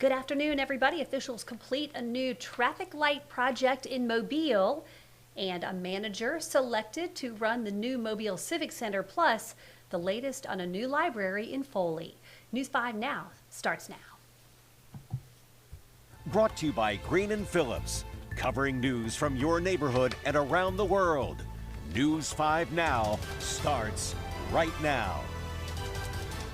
Good afternoon, everybody. Officials complete a new traffic light project in Mobile and a manager selected to run the new Mobile Civic Center, plus the latest on a new library in Foley. News 5 Now starts now. Brought to you by Green & Phillips, covering news from your neighborhood and around the world. News 5 Now starts right now.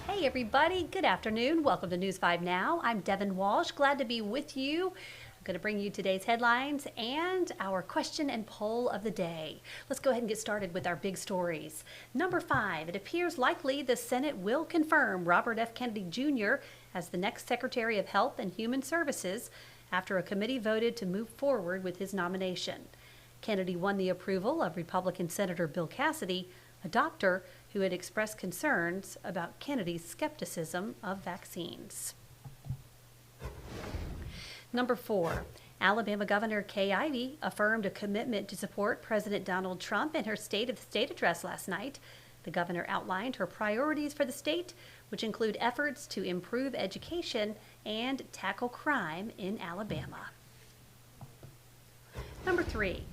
Hey everybody, good afternoon. Welcome to News 5 Now. I'm Devin Walsh, glad to be with you. I'm going to bring you today's headlines and our question and poll of the day. Let's go ahead and get started with our big stories. Number 5, it appears likely the Senate will confirm Robert F. Kennedy Jr. as the next Secretary of Health and Human Services after a committee voted to move forward with his nomination. Kennedy won the approval of Republican Senator Bill Cassidy, a doctor who had expressed concerns about Kennedy's skepticism of vaccines. Number 4, Alabama Governor Kay Ivey affirmed a commitment to support President Donald Trump in her State of the State address last night. The governor outlined her priorities for the state, which include efforts to improve education and tackle crime in Alabama. Number 3,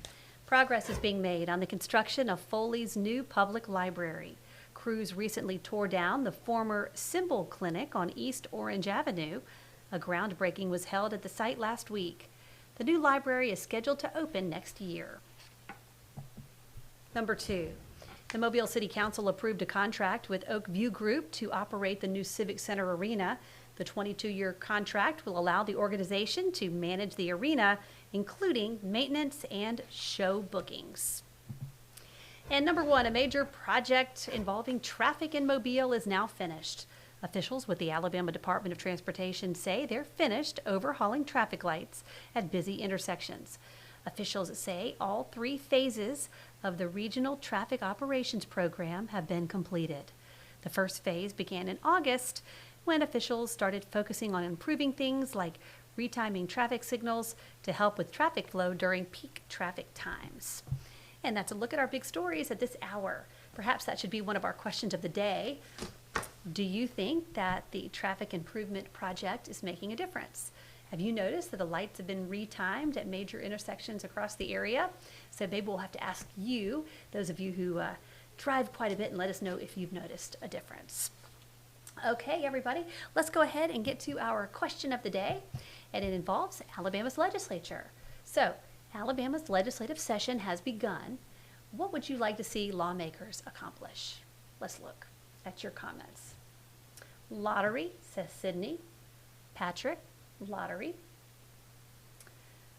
progress is being made on the construction of Foley's new public library. Crews recently tore down the former Symbol Clinic on East Orange Avenue. A groundbreaking was held at the site last week. The new library is scheduled to open next year. Number 2, the Mobile City Council approved a contract with Oak View Group to operate the new Civic Center arena. The 22-year contract will allow the organization to manage the arena, including maintenance and show bookings. And number 1, a major project involving traffic in Mobile is now finished. Officials with the Alabama Department of Transportation say they're finished overhauling traffic lights at busy intersections. Officials say all 3 phases of the Regional Traffic Operations Program have been completed. The first phase began in August, when officials started focusing on improving things like retiming traffic signals to help with traffic flow during peak traffic times. And that's a look at our big stories at this hour. Perhaps that should be one of our questions of the day. Do you think that the traffic improvement project is making a difference? Have you noticed that the lights have been retimed at major intersections across the area? So maybe we'll have to ask you, those of you who drive quite a bit, and let us know if you've noticed a difference. Okay, everybody, let's go ahead and get to our question of the day, and it involves Alabama's legislature. So, Alabama's legislative session has begun. What would you like to see lawmakers accomplish? Let's look at your comments. Lottery, says Sydney. Patrick, lottery.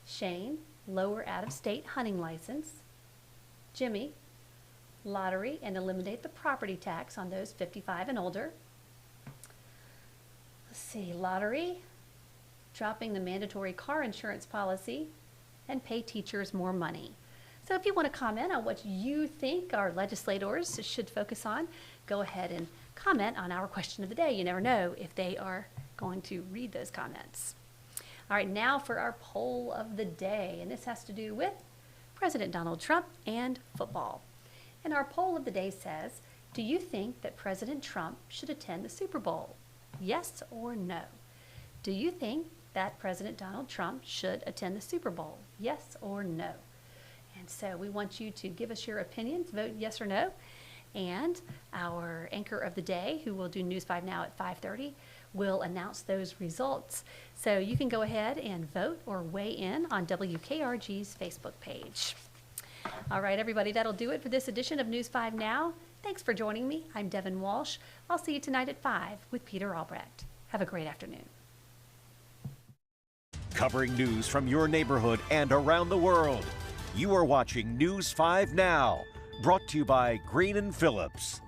Shane, lower out-of-state hunting license. Jimmy, lottery and eliminate the property tax on those 55 and older. Let's see, lottery, dropping the mandatory car insurance policy, and pay teachers more money. So if you want to comment on what you think our legislators should focus on, go ahead and comment on our question of the day. You never know if they are going to read those comments. All right, now for our poll of the day, and this has to do with President Donald Trump and football. And our poll of the day says, do you think that President Trump should attend the Super Bowl? Yes or no? Do you think that President Donald Trump should attend the Super Bowl? Yes or no? And so we want you to give us your opinions, vote yes or no. And our anchor of the day, who will do News 5 Now at 5:30, will announce those results. So you can go ahead and vote or weigh in on WKRG's Facebook page. All right, everybody, that'll do it for this edition of News 5 Now. Thanks for joining me. I'm Devin Walsh. I'll see you tonight at 5 with Peter Albrecht. Have a great afternoon. Covering news from your neighborhood and around the world. You are watching News 5 Now, brought to you by Green & Phillips.